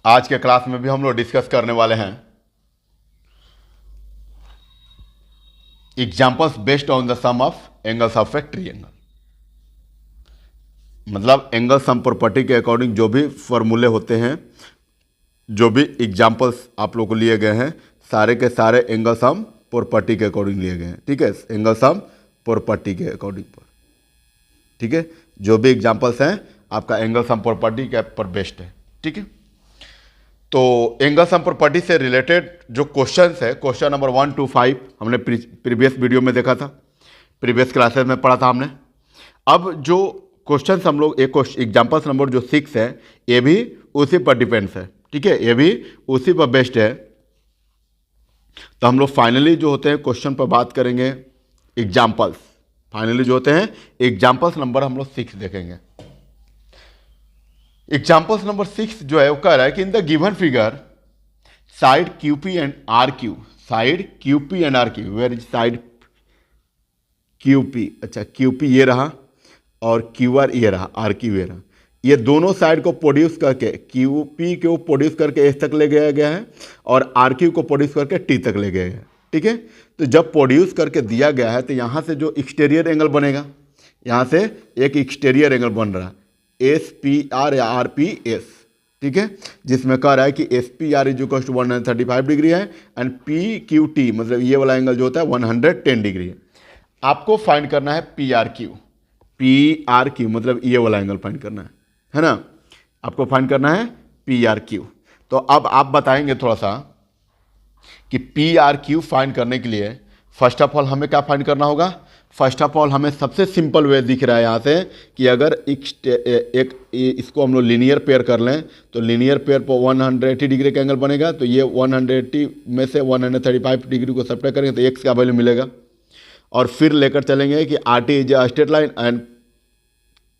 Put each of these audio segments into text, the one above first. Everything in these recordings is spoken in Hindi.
आज के क्लास में भी हम लोग डिस्कस करने वाले हैं examples based on the sum of angles of a triangle. मतलब एंगल सम प्रॉपर्टी के अकॉर्डिंग जो भी फॉर्मूले होते हैं, जो भी एग्जाम्पल्स आप लोग को लिए गए हैं, सारे के सारे एंगल सम प्रॉपर्टी के अकॉर्डिंग लिए गए हैं। ठीक है, एंगल सम प्रॉपर्टी के अकॉर्डिंग पर। ठीक है, जो भी एग्जाम्पल्स हैं आपका एंगल सम प्रॉपर्टी के पर बेस्ड है। ठीक है, तो एंगल सम प्रॉपर्टी से रिलेटेड जो क्वेश्चंस है, क्वेश्चन नंबर 1 to 5 हमने प्रीवियस वीडियो में देखा था, प्रीवियस क्लासेस में पढ़ा था हमने। अब जो क्वेश्चंस हम लोग एक एग्जाम्पल्स नंबर जो 6 है, ये भी उसी पर डिपेंड्स है। ठीक है, ये भी उसी पर बेस्ड है। तो हम लोग फाइनली जो होते हैं क्वेश्चन पर बात करेंगे एग्जाम्पल्स। फाइनली जो होते हैं एग्जाम्पल्स नंबर हम लोग 6 देखेंगे। एग्जाम्पल्स नंबर 6 जो है वो कह रहा है कि in the given figure side QP and RQ, side QP and RQ, where is side QP? अच्छा, QP ये रहा और QR ये रहा, RQ ये रहा। ये दोनों साइड को प्रोड्यूस करके QP को प्रोड्यूस करके S तक ले गया गया है और RQ को प्रोड्यूस करके T तक ले गया है। ठीक है, तो जब प्रोड्यूस करके दिया गया है तो यहाँ से जो एक्सटीरियर एंगल बनेगा, यहाँ से एक एक्सटीरियर एंगल बन रहा है SPR या RPS। ठीक है, जिसमें कह रहा है कि SPR is equal to 135 degree है एंड PQT मतलब ये वाला एंगल जो होता है 110 डिग्री है। आपको फाइंड करना है PRQ मतलब ये वाला एंगल फाइंड करना है ना? आपको फाइंड करना है PRQ। तो अब आप बताएंगे थोड़ा सा कि PRQ फाइंड करने के लिए फर्स्ट ऑफ ऑल हमें क्या फाइंड करना होगा। फर्स्ट ऑफ ऑल हमें सबसे सिंपल वे दिख रहा है यहाँ से कि अगर इसको हम लोग लीनियर पेयर कर लें तो लीनियर पेयर पर 180 डिग्री का एंगल बनेगा। तो ये 180 में से 135 डिग्री को सब्ट्रैक्ट करेंगे तो एक्स का वैल्यू मिलेगा। और फिर लेकर चलेंगे कि RT is a straight line and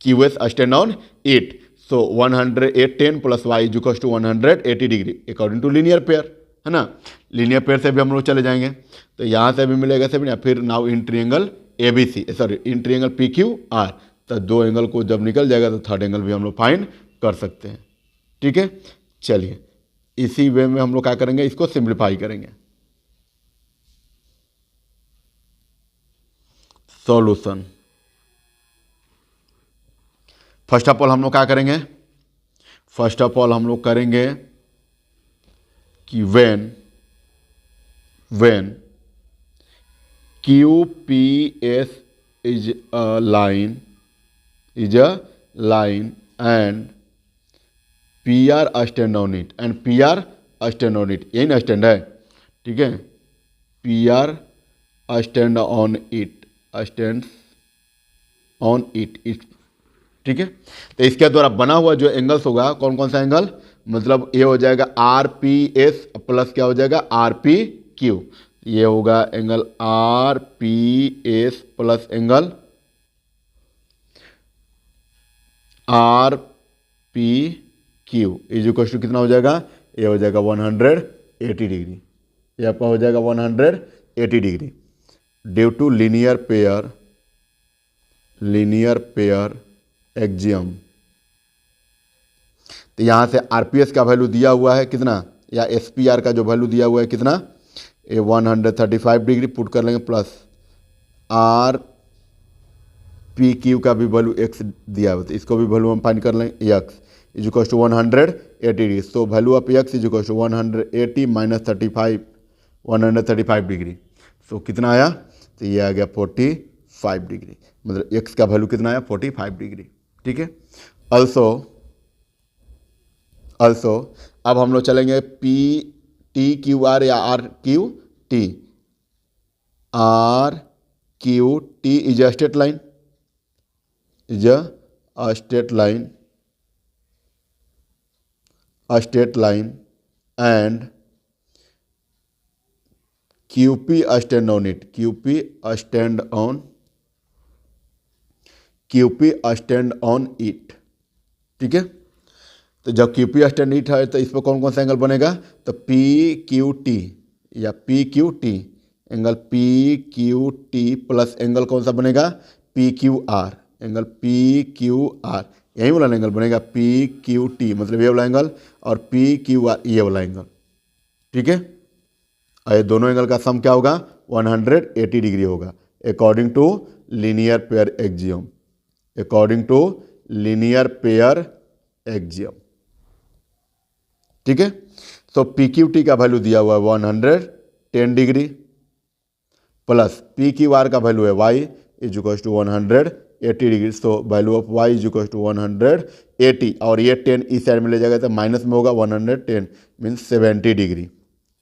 QS stand on it. So 110 plus y is equal to 180 degree according to linear pair, है ना? लीनियर पेयर से भी हम लोग चले जाएंगे तो यहाँ से भी मिलेगा 7। फिर now in triangle ABC, sorry in triangle PQR, तो दो एंगल को जब निकल जाएगा तो थर्ड एंगल भी हम लोग फाइंड कर सकते हैं। ठीक है, चलिए इसी वे में हम लोग क्या करेंगे, इसको सिंप्लीफाई करेंगे। सॉल्यूशन, फर्स्ट ऑफ ऑल हम लोग क्या करेंगे, फर्स्ट ऑफ ऑल हम लोग करेंगे कि when QPS is a line and PR stand on it and PR stand on it, यही ना स्टैंड है? ठीक है, PR stand on it, stands on it। ठीक है, तो इसके द्वारा बना हुआ जो एंगल्स होगा कौन कौन सा एंगल, मतलब ये हो जाएगा RPS प्लस क्या हो जाएगा RPQ। ये होगा angle RPS plus angle RPQ is equal to कितना हो जाएगा, ये हो जाएगा 180 डिग्री। ये आपका हो जाएगा 180 degree due to linear pair axiom. तो यहाँ से RPS का वैल्यू दिया हुआ है कितना, या SPR का जो वैल्यू दिया हुआ है कितना, ये 135 डिग्री पुट कर लेंगे प्लस RPQ का भी वैल्यू x दिया हुआ है तो इसको भी वैल्यू हम फाइंड कर लेंगे x is equal to 180 degree. So value of x is equal to 180 minus 35 135 degree. So कितना आया, तो ये आ गया 45 डिग्री, मतलब x का वैल्यू कितना आया 45 डिग्री। ठीक है, अल्सो अब हम लोग चलेंगे PTQR या RQT। RQT is a straight line and QP stand on it, QP stand on it. ठीक है, तो जब QP स्टैंड इट है तो इस पर कौन कौन सा एंगल बनेगा, तो PQT या PQT, angle PQT plus angle कौन सा बनेगा PQR, एंगल PQR। यही वाला एंगल बनेगा पी क्यू टी, मतलब ये वाला एंगल, और पी क्यू आर ये वाला एंगल, ठीक है। और ये दोनों एंगल का सम क्या होगा, 180 डिग्री होगा according to linear pair axiom, according to linear pair axiom, ठीक है। तो पी क्यू टी का वैल्यू दिया हुआ है 110 degree, plus P Q R का वैल्यू है y is equal to 180 degree. So value of y is equal to 180, और ये 10 इस साइड में ले जाएगा तो माइनस में होगा 110 मीन्स 70 डिग्री,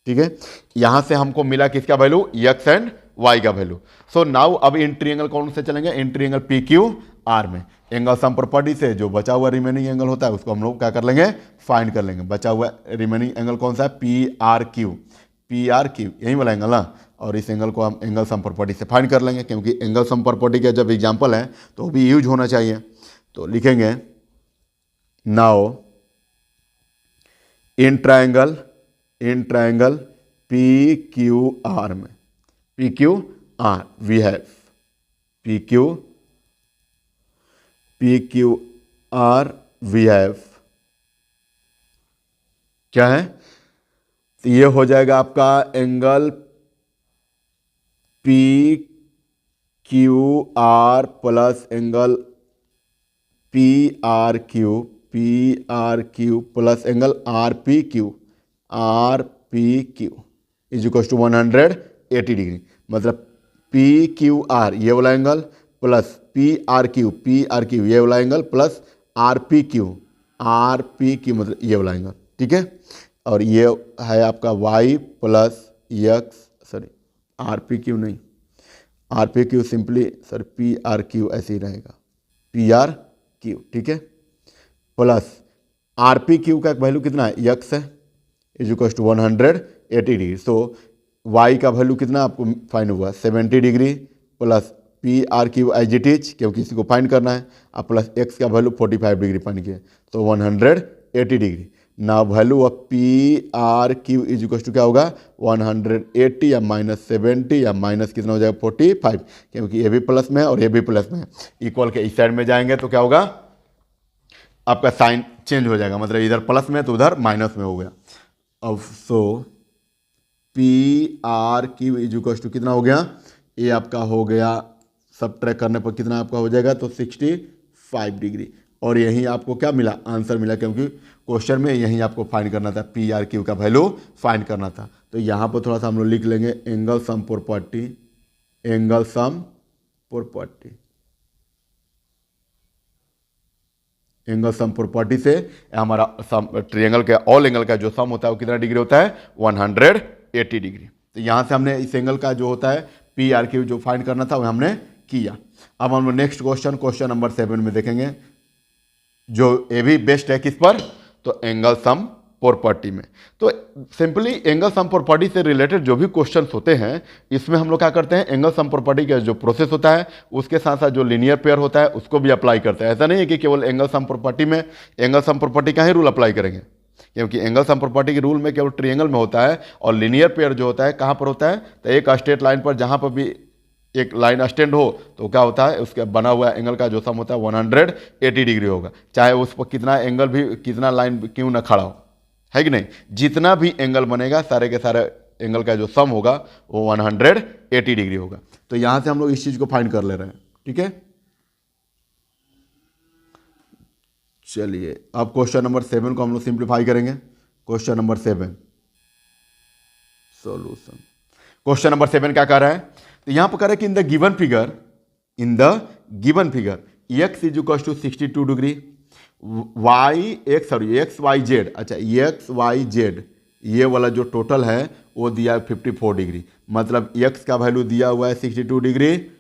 ठीक है। यहां से हमको मिला किसका वैल्यू, एक्स एंड वाई का वैल्यू। सो नाउ अब इन ट्रायंगल कौन से चलेंगे, इन ट्रायंगल पी क्यू आर में एंगल सम प्रॉपर्टी से जो बचा हुआ रिमेनिंग एंगल होता है उसको हम लोग क्या कर लेंगे, फाइंड कर लेंगे। बचा हुआ रिमेनिंग एंगल कौन सा है, पी आर क्यू यही वाला एंगल ना, और इस एंगल को हम एंगल सम प्रॉपर्टी से फाइंड कर लेंगे, क्योंकि एंगल सम प्रॉपर्टी का जब एग्जांपल है तो वो भी यूज होना चाहिए। तो लिखेंगे now in triangle P Q R में, P Q R we have P Q R we have क्या है, तो ये हो जाएगा आपका angle P Q R plus angle P R Q plus angle R P Q is equal to 180 degree, मतलब पी क्यू आर ये वाला angle plus P R Q ये वाला angle plus R P Q मतलब ये वाला एंगल, ठीक है। और ये है आपका y plus x, sorry R P Q नहीं, R P Q simply sir P R Q ऐसे ही रहेगा, पी आर क्यू, ठीक है, प्लस आर पी क्यू का वैल्यू कितना है, एक्स है is equal to 180 degree. So y का वैल्यू कितना आपको फाइंड हुआ 70 degree, plus P R Q as it is क्योंकि इसी को फाइंड करना है, और प्लस x का वैल्यू 45 डिग्री फाइंड किया, तो 180 डिग्री। ना value of P R Q is equal to क्या होगा 180 या माइनस 70 या माइनस कितना हो जाएगा 45, क्योंकि ये भी प्लस में है और ये भी प्लस में है। इक्वल के इस साइड में जाएंगे तो क्या होगा, आपका साइन चेंज हो जाएगा, मतलब इधर प्लस में तो उधर माइनस में हो गया। अब so P R Q is equal to कितना हो गया, ये आपका हो गया सब ट्रैक करने पर कितना आपका हो जाएगा, तो 65 डिग्री। और यहीं आपको क्या मिला, आंसर मिला, क्योंकि क्वेश्चन में यहीं आपको फाइंड करना था, पी आर क्यू का वैल्यू फाइंड करना था। तो यहाँ पर थोड़ा सा हम लोग लिख लेंगे एंगल सम प्रॉपर्टी से हमारा ट्रायंगल का ऑल एंगल का जो सम होता है वो कितना डिग्री होता है, 180 डिग्री। तो यहाँ से हमने इस एंगल का जो होता है पी आर क्यू जो फाइंड करना था वो हमने किया। अब हम नेक्स्ट क्वेश्चन नंबर 7 में देखेंगे, जो ये भी बेस्ट है किस पर, तो एंगल सम प्रॉपर्टी में। तो सिंपली एंगल सम प्रॉपर्टी से रिलेटेड जो भी क्वेश्चंस होते हैं इसमें हम लोग क्या करते हैं, एंगल सम प्रॉपर्टी का जो प्रोसेस होता है उसके साथ साथ जो लीनियर पेयर होता है उसको भी अप्लाई करते हैं। ऐसा नहीं है कि केवल एंगल सम प्रॉपर्टी में एंगल सम प्रॉपर्टी का ही रूल अप्लाई करेंगे, क्योंकि एंगल सम प्रॉपर्टी के रूल में केवल ट्रायंगल में होता है, और लीनियर पेयर जो होता है कहाँ पर होता है, तो एक स्ट्रेट लाइन पर जहाँ पर भी एक लाइन स्टैंड हो तो क्या होता है, उसके बना हुआ एंगल का जो सम होता है 180 डिग्री होगा, चाहे उस पर कितना एंगल भी कितना लाइन क्यों ना खड़ा हो, है कि नहीं। जितना भी एंगल बनेगा सारे के सारे एंगल का जो सम होगा वो 180 डिग्री होगा। तो यहां से हम लोग इस चीज को फाइंड कर ले रहे हैं, ठीक है। चलिए अब क्वेश्चन नंबर 7 को हम लोग सिंप्लीफाई करेंगे। Question number 7 solution. Question number 7 क्या कह रहा है, तो यहां पर कह रहा है कि in the given figure x is equal to 62 degree, X Y Z, अच्छा एक्स वाई जेड ये वाला जो टोटल है वो दिया है 54 डिग्री, मतलब x का वैल्यू दिया हुआ है 62 डिग्री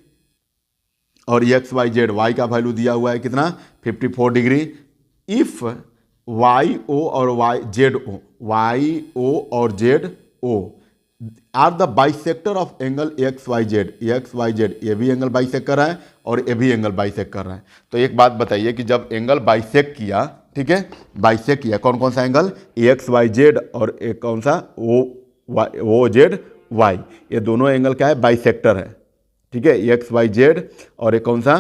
और एक्स वाई जेड वाई का वैल्यू दिया हुआ है कितना 54 डिग्री। इफ वाई ओ और Z O are the bisector of angle X Y Z, ये भी एंगल बाइसेक्ट कर रहा है और ये भी एंगल बाइसेक्ट कर रहा है। तो एक बात बताइए कि जब एंगल बाइसेक्ट किया, ठीक है, बाइसेक्ट किया कौन कौन सा एंगल, एक्स वाई जेड और एक कौन सा ओ जेड वाई, ये दोनों एंगल क्या है, बाइसेक्टर है, ठीक है, एक्स वाई जेड और एक कौन सा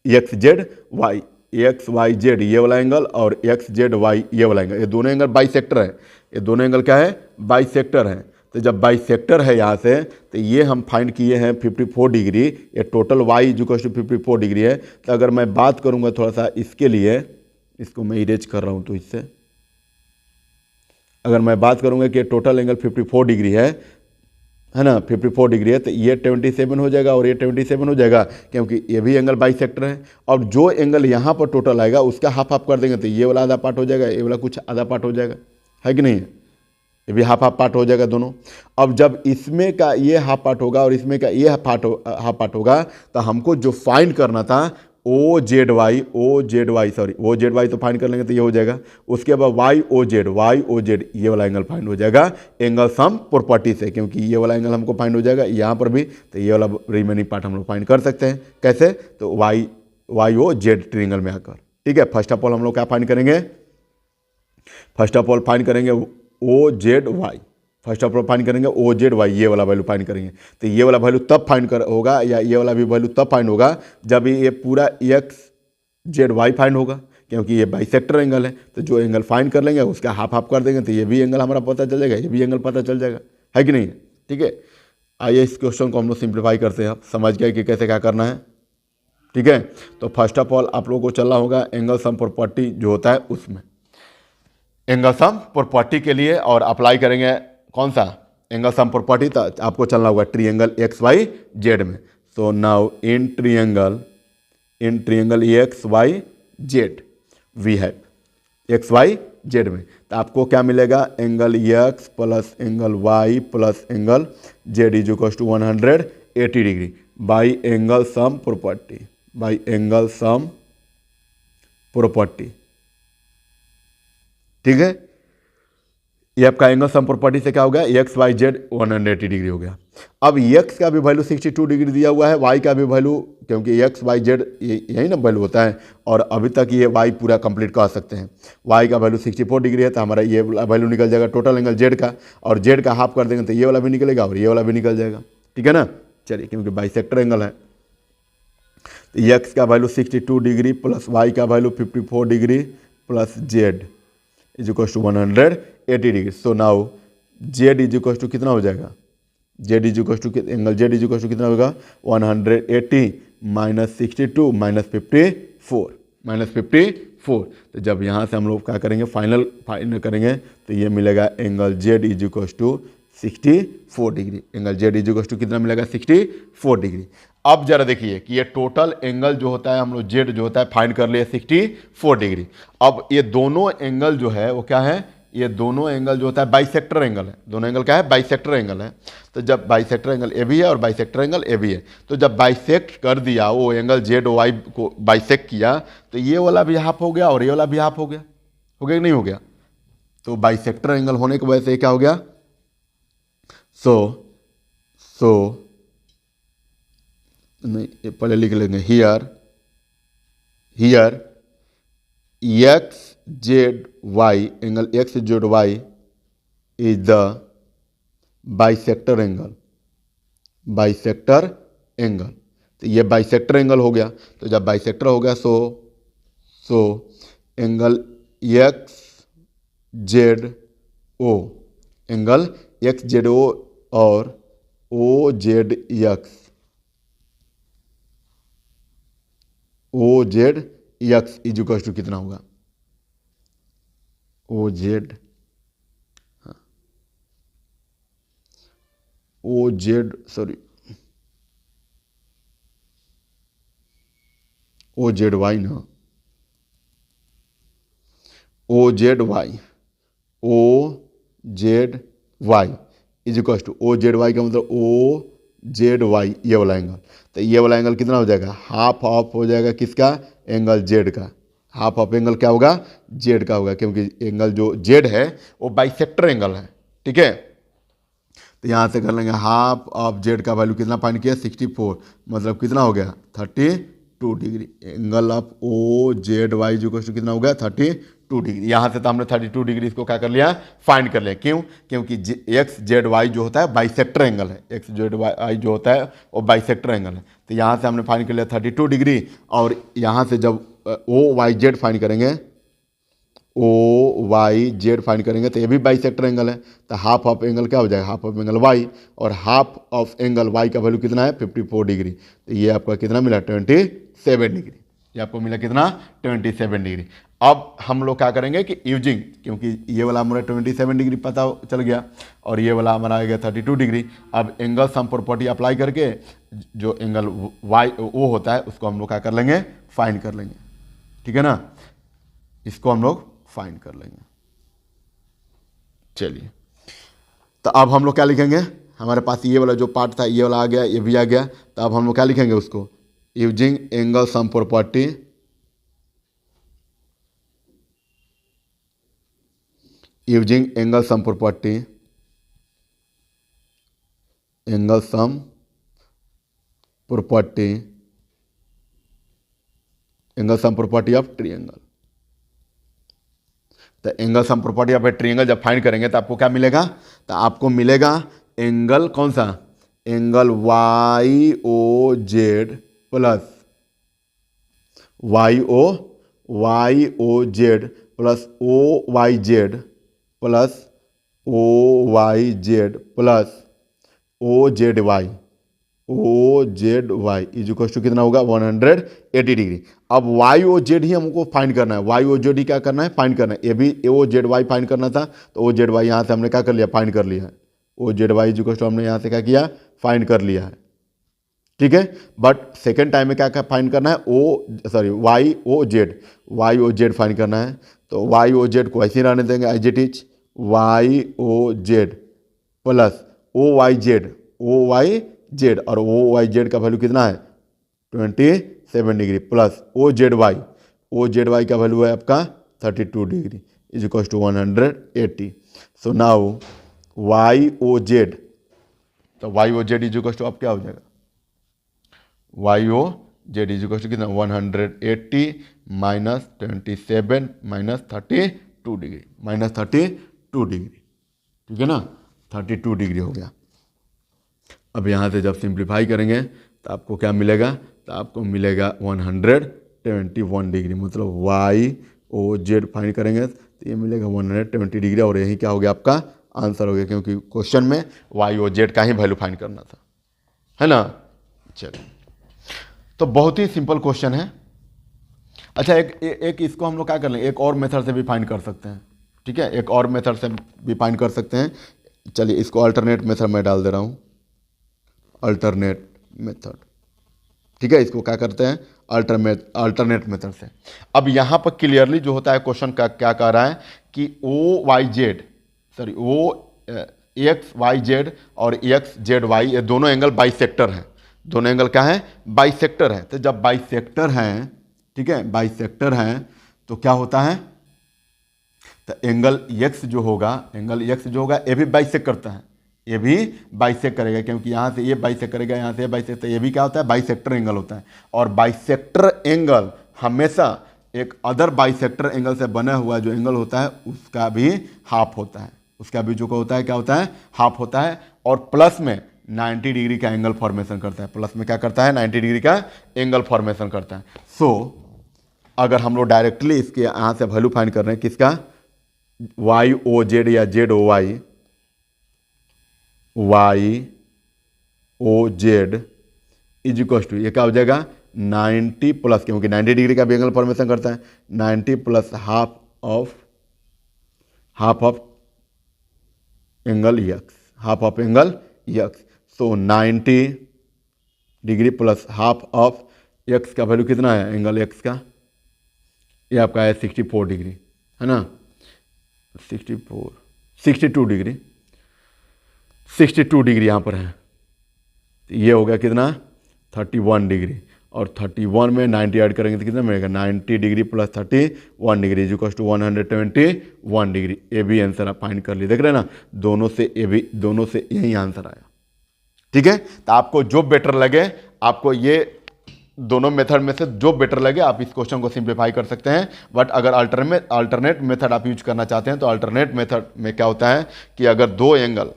X Z Y, X Y Z ये वाला एंगल और एक्स जेड वाई ये वाला एंगल, ये दोनों एंगल बाइसेक्टर है। ये दोनों एंगल क्या है? बाइसेक्टर है। तो जब बाइसेक्टर है यहाँ से, तो ये हम फाइंड किए हैं 54 डिग्री, ये total y is equal to 54 degree है। तो अगर मैं बात करूँगा थोड़ा सा इसके लिए, इसको मैं इरेज कर रहा हूँ, तो इससे अगर मैं बात करूँगा कि टोटल एंगल 54 डिग्री है ना, 54 डिग्री है, तो ये 27 हो जाएगा और ये 27 हो जाएगा, क्योंकि ये भी एंगल बाइसेक्टर है। और जो एंगल यहाँ पर टोटल आएगा उसका हाफ हाफ कर देंगे, तो ये वाला आधा पार्ट हो जाएगा, ये वाला कुछ आधा पार्ट हो जाएगा, है कि नहीं? ये भी हाफ हाफ पार्ट हो जाएगा दोनों। अब जब इसमें का ये हाफ पार्ट होगा और इसमें का ये हाफ पार्ट होगा, तो हमको जो फाइंड करना था O Z Y O Z Y तो फाइंड कर लेंगे, तो ये हो जाएगा। उसके बाद वाई ओ जेड ये वाला एंगल फाइंड हो जाएगा एंगल सम प्रॉपर्टी से, क्योंकि ये वाला एंगल हमको फाइंड हो जाएगा यहाँ पर भी, तो ये वाला रिमेनिंग पार्ट हम लोग फाइंड कर सकते हैं। कैसे? तो वाई ओ जेड ट्रायंगल में आकर। ठीक है, फर्स्ट ऑफ ऑल हम लोग क्या फाइंड करेंगे? फर्स्ट ऑफ ऑल फाइंड करेंगे O Z Y, first of all find करेंगे ओ जेड वाई, ये वाला वैल्यू फाइंड करेंगे। तो ये वाला वैल्यू तब फाइंड होगा, या ये वाला भी वैल्यू तब फाइंड होगा जब ये पूरा एक्स जेड वाई फाइंड होगा, क्योंकि ये बाइसेक्टर एंगल है। तो जो एंगल फाइंड कर लेंगे उसका हाफ हाफ कर देंगे, तो ये भी एंगल हमारा पता चल जाएगा, ये भी एंगल पता चल जाएगा, है कि नहीं? ठीक है, आइए इस क्वेश्चन को हम लोग सिंप्लीफाई करते हैं। आप समझ गए कि कैसे क्या करना है? ठीक है, तो फर्स्ट ऑफ ऑल आप लोगों को चलना होगा एंगल सम प्रॉपर्टी जो होता है उसमें, एंगल सम प्रॉपर्टी के लिए, और अप्लाई करेंगे कौन सा? Angle sum property. तो आपको चलना होगा ट्रायंगल एक्स वाई जेड में। So now in triangle X Y Z we have X Y Z में, तो आपको क्या मिलेगा? Angle X plus angle Y plus angle Z is equal to 180 degree by angle sum property, by angle sum property. ठीक है, ये आपका एंगल सम प्रॉपर्टी से क्या हो गया? एक्स वाई जेड 180 डिग्री हो गया। अब एक्स का भी वैल्यू 62 डिग्री दिया हुआ है, वाई का भी वैल्यू, क्योंकि एक्स वाई जेड यही ना वैल्यू होता है, और अभी तक ये वाई पूरा कंप्लीट कर सकते हैं। वाई का वैल्यू 64 डिग्री है, तो हमारा ये वैल्यू निकल जाएगा टोटल एंगल जेड का, और जेड का हाफ कर देंगे तो ये वाला भी निकलेगा और ये वाला भी निकल जाएगा। ठीक है ना? चलिए, क्योंकि बाइसेक्टर एंगल है, तो एक्स का वैल्यू 62 डिग्री प्लस वाई का value 54 degree plus z is equal to 180 degree. So now z is equal to कितना हो जाएगा? Z is equal to angle Z is equal to कितना होगा? 180 माइनस 62 माइनस 54। तो जब यहाँ से हम लोग क्या करेंगे? फाइनल करेंगे, तो ये मिलेगा angle Z is equal to 64 degree. Angle Z is equal to कितना मिलेगा? 64 डिग्री। अब जरा देखिए कि ये टोटल एंगल जो होता है हम लोग जेड जो होता है फाइंड कर लिए 64 डिग्री। अब ये दोनों एंगल जो है वो क्या है? ये दोनों एंगल जो होता है बाइसेक्टर एंगल है। दोनों एंगल क्या है? बाइसेक्टर एंगल है। तो जब बाइसेक्टर एंगल ए भी है और बाइसेक्टर एंगल ए भी है, तो जब बाइसेक्ट कर दिया, वो एंगल जेड और वाई को बाइसेक्ट किया, तो ये वाला भी हाफ हो गया और ये वाला भी हाफ हो गया कि नहीं हो गया? तो बाइसेक्टर एंगल होने की वजह से क्या हो गया? सो नहीं, पहले लिख लेंगे here X Z Y, angle X Z Y is the bisector angle. तो ये बाइसेक्टर एंगल हो गया। तो जब बाइसेक्टर हो गया, so angle X Z O, angle X Z O और O Z X, O Z X is equal to कितना होगा? ओ जेड वाई ना, O Z Y is equal to O Z Y का मतलब ओ जेड वाई, ये वाला एंगल। तो ये वाला एंगल कितना हो जाएगा? हाफ ऑफ हो जाएगा किसका? एंगल जेड का। हाफ ऑफ एंगल क्या होगा? जेड का होगा, क्योंकि एंगल जो जेड है वो बाइसेक्टर एंगल है। ठीक है, तो यहाँ से कर लेंगे हाफ ऑफ जेड का वैल्यू कितना फाइंड किया? 64, मतलब कितना हो गया? 32 degree. Angle of O Z Y जो कितना हो गया? 32 डिग्री। यहाँ से तो हमने 32 डिग्री इसको क्या कर लिया? फाइंड कर लिया। क्यों? क्योंकि एक्स जेड वाई जो होता है बाइसेक्टर एंगल है। एक्स जेड वाई जो होता है वो बाइसेक्टर एंगल है। तो यहाँ से हमने फाइंड कर लिया 32 डिग्री, और यहाँ से जब ओ वाई जेड फाइंड करेंगे, ओ वाई जेड फाइंड करेंगे तो ये भी बाइसेक्टर एंगल है, तो हाफ ऑफ एंगल क्या हो जाएगा, हाफ ऑफ एंगल वाई, और हाफ ऑफ एंगल वाई का वैल्यू कितना है 54 डिग्री, तो ये आपका कितना मिला 27 डिग्री, ये आपको मिला कितना 27 डिग्री। अब हम लोग क्या करेंगे कि यूजिंग, क्योंकि ये वाला हमारा 27 डिग्री पता चल गया और ये वाला हमारा आ गया 32 डिग्री, अब एंगल सम प्रॉपर्टी अप्लाई करके जो एंगल वाई ओ होता है उसको हम लोग क्या कर लेंगे, फाइंड कर लेंगे, ठीक है ना, इसको हम लोग फाइंड कर लेंगे। चलिए, तो अब हम लोग क्या लिखेंगे, हमारे पास ये वाला जो पार्ट था ये वाला आ गया, ये भी आ गया, तो अब हम लोग क्या लिखेंगे उसको, using angle sum property, using angle sum property, angle sum property, angle sum property of triangle. तो angle sum property of a triangle जब फाइंड करेंगे तो आपको क्या मिलेगा, तो आपको मिलेगा एंगल कौन सा, angle Y O Z plus Y O Z plus O Y Z plus O Y Z plus O Z Y is equal to कितना होगा 180 डिग्री। अब वाई ओ जेड ही हमको फाइंड करना है, वाई ओ जेड ही क्या करना है, फाइंड करना है, ये भी ओ जेड वाई फाइंड करना था, तो ओ जेड वाई यहाँ से हमने क्या कर लिया, फाइंड कर लिया है, O Z Y is equal to हमने यहाँ से क्या किया, फाइंड कर लिया है, ठीक है। बट सेकेंड टाइम में क्या क्या फाइंड करना है, वाई ओ जेड फाइंड करना है, तो वाई ओ जेड को ऐसे ही रहने देंगे as it is, Y O Z plus O Y Z और ओ वाई जेड का वैल्यू कितना है 27 degree plus O Z Y का वैल्यू है आपका 32 degree is equal to 180। So now Y O Z, तो Y O Z is equal to आप क्या हो जाएगा, Y O Z is equal to कितना 180 माइनस 27 माइनस 32 डिग्री, ठीक है ना, 32 डिग्री हो गया। अब यहाँ से जब सिंप्लीफाई करेंगे तो आपको क्या मिलेगा, तो आपको मिलेगा 121 डिग्री, मतलब वाई ओ जेड फाइंड करेंगे तो ये मिलेगा 120 डिग्री, और यही क्या हो गया आपका आंसर हो गया, क्योंकि क्वेश्चन में वाई ओ जेड का ही वैल्यू फाइंड करना था, है ना। चलिए, तो बहुत ही सिंपल क्वेश्चन है। अच्छा, एक इसको हम लोग क्या कर लें, एक और मेथड से भी फाइंड कर सकते हैं, ठीक है, एक और मेथड से भी फाइंड कर सकते हैं। चलिए, इसको अल्टरनेट मेथड में डाल दे रहा हूँ, अल्टरनेट मेथड, ठीक है, इसको क्या करते हैं अल्टरनेट मेथड से। अब यहाँ पर क्लियरली जो होता है क्वेश्चन का क्या कह रहा है कि ओ एक्स वाई जेड और एक्स जेड वाई ये दोनों एंगल बाइसेक्टर हैं, दोनों एंगल क्या है, बाइसेक्टर है। तो जब बाइसेक्टर हैं, ठीक है, बाइसेक्टर हैं तो क्या होता है, तो एंगल एक्स जो होगा ये भी बाइसेक्ट करता है, ये भी बाइसेक्ट करेगा, क्योंकि यहाँ से ये बाइसेक्ट करेगा, यहाँ से ये बाइसेक्ट, तो ये भी क्या होता है, बाइसेक्टर एंगल होता है। और बाइसेक्टर एंगल हमेशा एक अदर बाइसेक्टर एंगल से बना हुआ जो एंगल होता है उसका भी हाफ होता है, उसका भी जो होता है क्या होता है, हाफ होता है। और प्लस में 90 डिग्री का एंगल फॉर्मेशन करता है, प्लस में क्या करता है 90 डिग्री का एंगल फॉर्मेशन करता है। सो अगर हम लोग डायरेक्टली इसके यहाँ से वैल्यू फाइंड कर रहे हैं किसका, वाई ओ जेड या Z O Y O Z is equal to ये क्या हो जाएगा 90 प्लस, क्योंकि 90 डिग्री का भी एंगल फॉर्मेशन करता है, 90 plus half of angle x, so 90 degree plus half of x का वैल्यू कितना है, एंगल एक्स का, ये आपका है 64 डिग्री, है ना, 62 डिग्री यहाँ पर है, ये हो गया कितना 31 डिग्री, और 31 में 90 ऐड करेंगे तो कितना मिलेगा 90 degree plus 31 degree is equal to 121 degree. ए भी आंसर आप फाइंड कर लिए, देख रहे हैं ना, दोनों से यही आंसर आया, ठीक है। तो आपको जो बेटर लगे, आपको ये दोनों मेथड में से जो बेटर लगे आप इस क्वेश्चन को सिंप्लीफाई कर सकते हैं। बट अगर अल्टरनेट मेथड आप यूज करना चाहते हैं तो अल्टरनेट मेथड में क्या होता है कि अगर दो एंगल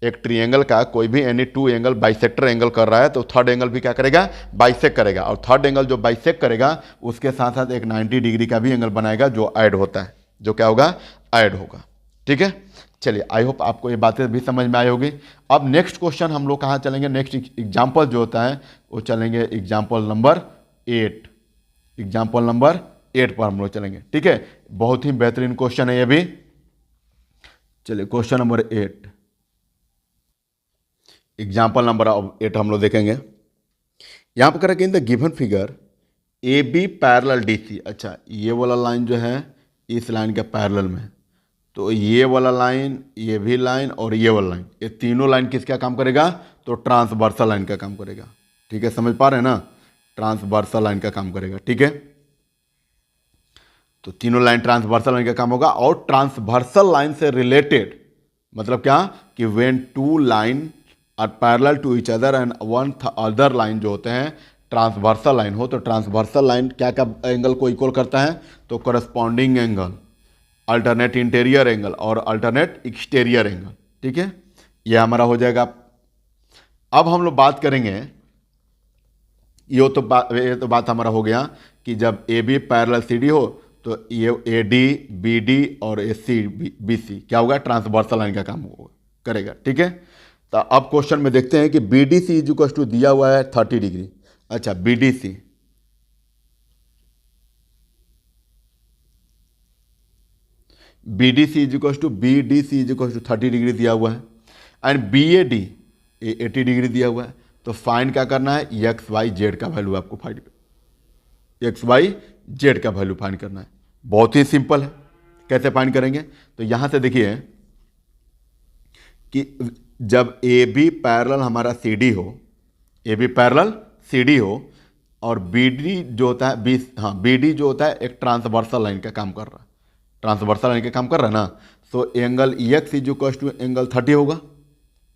एक ट्रिएंगल का कोई भी any two angle bisector angle कर रहा है तो थर्ड एंगल भी क्या करेगा, बाइसेक्ट करेगा, और थर्ड एंगल जो बाइसेक्ट करेगा उसके साथ साथ एक 90 डिग्री का भी एंगल बनाएगा जो ऐड होता है, जो क्या होगा, ऐड होगा। ठीक है, चलिए आई होप आपको ये बातें भी समझ में आई होगी। अब नेक्स्ट क्वेश्चन हम लोग कहाँ चलेंगे, नेक्स्ट एग्जाम्पल जो होता है वो चलेंगे एग्जाम्पल नंबर 8। एग्जाम्पल नंबर 8 पर हम लोग चलेंगे। ठीक है, बहुत ही बेहतरीन क्वेश्चन है ये भी। चलिए क्वेश्चन नंबर 8, एग्जाम्पल नंबर 8 हम लोग देखेंगे। यहाँ पर कह रहा है in the given figure A B parallel D C. अच्छा, ये वाला लाइन जो है इस लाइन के पैरेलल में, तो ये वाला लाइन, ये भी लाइन और ये वाला लाइन, ये तीनों लाइन किसका काम करेगा, तो ट्रांसवर्सल लाइन का काम करेगा। ठीक है, समझ पा रहे हैं ना, ट्रांसवर्सल लाइन का काम करेगा। ठीक है, तो तीनों लाइन ट्रांसवर्सल लाइन का काम होगा। और ट्रांसवर्सल लाइन से रिलेटेड मतलब क्या, कि when two line are parallel to each other and one other line जो होते हैं ट्रांसवर्सल लाइन हो, तो ट्रांसवर्सल लाइन क्या क्या एंगल को इक्वल करता है, तो corresponding angle, alternate interior angle और अल्टरनेट एक्सटीरियर एंगल। ठीक है, ये हमारा हो जाएगा। अब हम लोग बात करेंगे, ये तो बात हमारा हो गया कि जब A B parallel C D हो तो ये ए डी बी डी और ए सी बी सी क्या होगा, ट्रांसवर्सल लाइन का काम करेगा। ठीक है, तो अब क्वेश्चन में देखते हैं कि B D C is equal to दिया हुआ है 30 डिग्री। अच्छा, B D C, B D C is equal to 30 degree दिया हुआ है, and B A D 80 degree दिया हुआ है। तो फाइंड क्या करना है, एक्स वाई जेड का वैल्यू आपको फाइंड, एक्स वाई जेड का वैल्यू फाइंड करना है। बहुत ही सिंपल है, कैसे फाइंड करेंगे, तो यहां से देखिए कि जब ए बी पैरेलल हमारा सी डी हो, A B parallel C D हो, और बी डी जो होता है बी डी जो होता है एक ट्रांसवर्सल लाइन का काम कर रहा है, ट्रांसवर्सल लाइन का काम कर रहा है ना, तो angle X is equal to angle 30 होगा,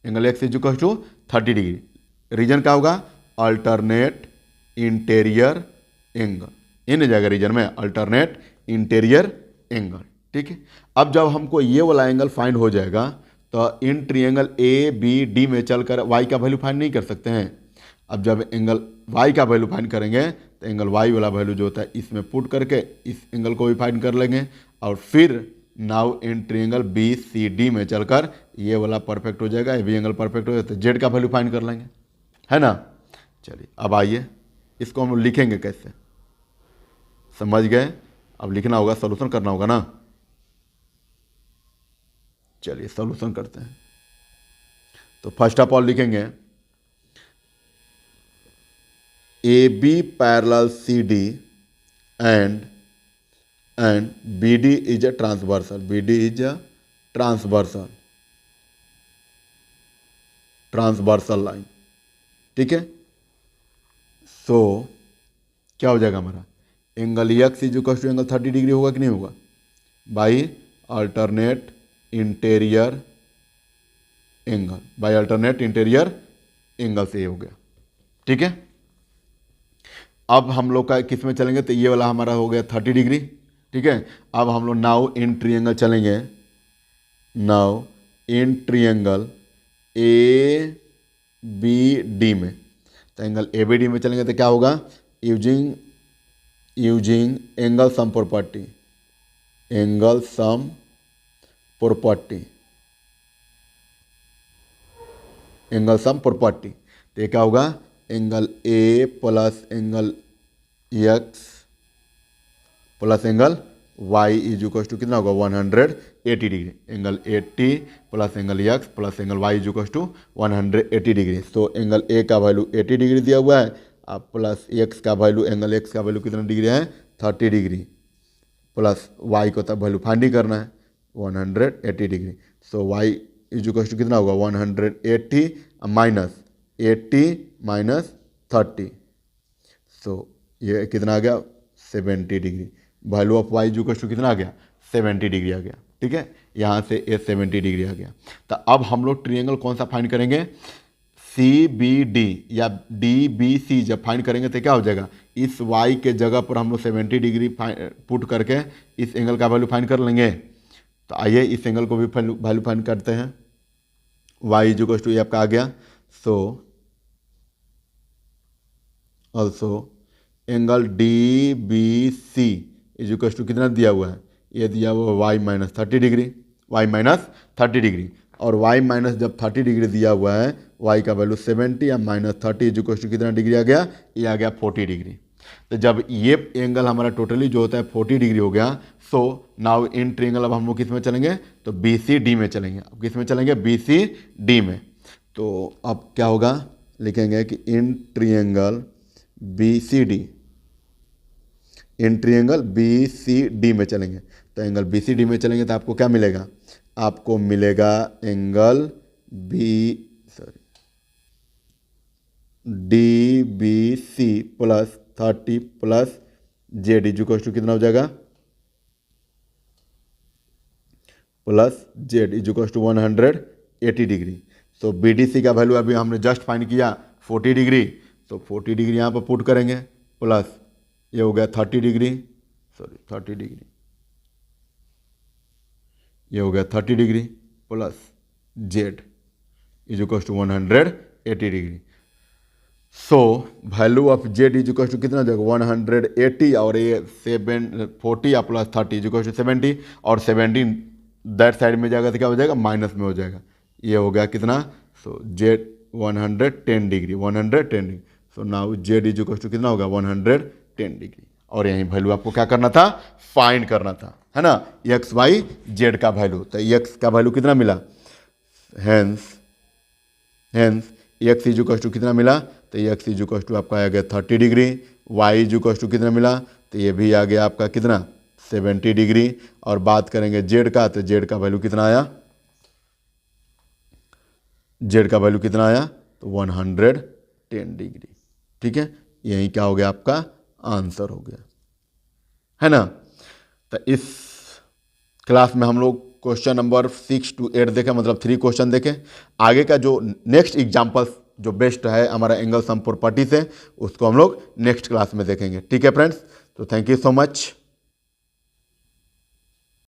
angle X is equal to 30 degree. Reason क्या होगा, अल्टरनेट इंटीरियर एंगल, इन जाएगा रीजन में अल्टरनेट इंटीरियर एंगल। ठीक है, अब जब हमको ये वाला एंगल फाइंड हो जाएगा तो इन ट्रिएंगल ए बी डी में चलकर वाई का वैल्यू फाइंड नहीं कर सकते हैं। अब जब एंगल वाई का वैल्यू फाइंड करेंगे तो एंगल वाई वाला वैल्यू जो होता है इसमें पुट करके इस एंगल को भी फाइंड कर लेंगे, और फिर now in triangle B C D में चलकर ये वाला परफेक्ट हो जाएगा, ये भी एंगल परफेक्ट हो जाएगा, तो जेड का वैल्यू फाइंड कर लेंगे, है ना। चलिए अब आइए इसको हम लिखेंगे कैसे, समझ गए। अब लिखना होगा, सॉल्यूशन करना होगा ना। चलिए सॉल्यूशन करते हैं। तो फर्स्ट ऑफ ऑल लिखेंगे A B parallel C D and B D is a transversal, B D is a transversal line. ठीक है, सो क्या हो जाएगा हमारा, angle X is equal to angle 30 degree होगा कि नहीं होगा, by alternate interior angle, by alternate interior angle से ये हो गया। ठीक है, अब हम लोग का किस में चलेंगे, तो ये वाला हमारा हो गया 30 डिग्री। ठीक है, अब हम लोग नाउ इन ट्रिएंगल चलेंगे, now in triangle A B D में, तो एंगल ए बी डी में चलेंगे तो क्या होगा, using angle sum property, angle sum property, angle sum property, तो ये क्या होगा, angle A plus angle X plus angle Y is equal to कितना होगा, 180 degree, angle 80 plus angle X plus angle Y is equal to 180 degree. तो एंगल ए का वैल्यू 80 डिग्री दिया हुआ है, अब प्लस एक्स का वैल्यू, एंगल एक्स का वैल्यू कितना डिग्री है, 30 डिग्री, प्लस वाई को तब वैल्यू फाइंड ही करना है 180 degree. So Y is equal to कितना होगा, 180 माइनस 80 माइनस 30, सो ये कितना आ गया, 70 degree. Value of Y equal to कितना आ गया, 70 डिग्री आ गया। ठीक है, यहाँ से ये 70 डिग्री आ गया। तो अब हम लोग ट्रिएंगल कौन सा फाइंड करेंगे, सी बी डी या डी बी सी जब फाइंड करेंगे तो क्या हो जाएगा, इस वाई के जगह पर हम लोग 70 डिग्री पुट करके इस एंगल का वैल्यू फाइंड कर लेंगे। तो आइए इस एंगल को भी वैल्यू फाइंड करते हैं। वाई इजिकल्स टू ये आपका आ गया। So also angle D B C equals to कितना दिया हुआ है, ये दिया हुआ है Y minus 30 degree, Y minus 30 degree. और वाई माइनस जब 30 डिग्री दिया हुआ है, वाई का वैल्यू 70 या माइनस 30 इजिकल्स टू कितना डिग्री आ गया, ये आ गया 40 डिग्री। तो जब ये एंगल हमारा टोटली जो होता है 40 डिग्री हो गया, सो नाउ इन ट्रायंगल अब हम लोग किस में चलेंगे, तो बी सी डी में चलेंगे। अब किस में चलेंगे, बी सी डी में। तो अब क्या होगा, लिखेंगे कि in triangle B C D, in triangle B C D में चलेंगे। तो एंगल बी सी डी में चलेंगे तो आपको क्या मिलेगा, आपको मिलेगा angle D B C plus 30 प्लस जेड इजिकल्स टू कितना हो जाएगा, plus Z इजिकल्स to 180 degree. So B D C का वैल्यू अभी हमने जस्ट फाइंड किया 40 डिग्री, तो 40 डिग्री यहाँ पर पुट करेंगे, प्लस ये हो गया 30 डिग्री, सॉरी 30 डिग्री, ये हो गया 30 degree plus Z इजिकल्स to 180 degree. So value of Z इजिकल्स to कितना जाएगा 180, और ये 40 या प्लस 30 इजिकल्स टू 70, और 70 दैट साइड में जाएगा तो क्या हो जाएगा, माइनस में हो जाएगा। ये हो गया कितना, so Z 110 degree, 110 degree. So now Z इजिकल्स to कितना होगा 110 डिग्री। और यही वैल्यू आपको क्या करना था, फाइंड करना था, है ना, एक्स वाई जेड का वैल्यू। तो एक्स का वैल्यू कितना मिला, हेंस एक्स इजिकल्स टू कितना मिला, तो एक्स इजिकल्स टू आपका आ गया 30 डिग्री, वाई इजिकल्स टू कितना मिला, तो ये भी आ गया आपका कितना 70 डिग्री। और बात करेंगे जेड का, तो जेड का वैल्यू कितना आया, जेड का वैल्यू कितना आया, तो 110 डिग्री। ठीक है, यही क्या हो गया, आपका आंसर हो गया, है ना। तो इस क्लास में हम लोग क्वेश्चन नंबर 6 to 8 देखें, मतलब 3 क्वेश्चन देखें। आगे का जो नेक्स्ट एग्जाम्पल जो बेस्ट है हमारा एंगल सम प्रॉपर्टी से, उसको हम लोग नेक्स्ट क्लास में देखेंगे। ठीक है फ्रेंड्स, तो थैंक यू सो मच।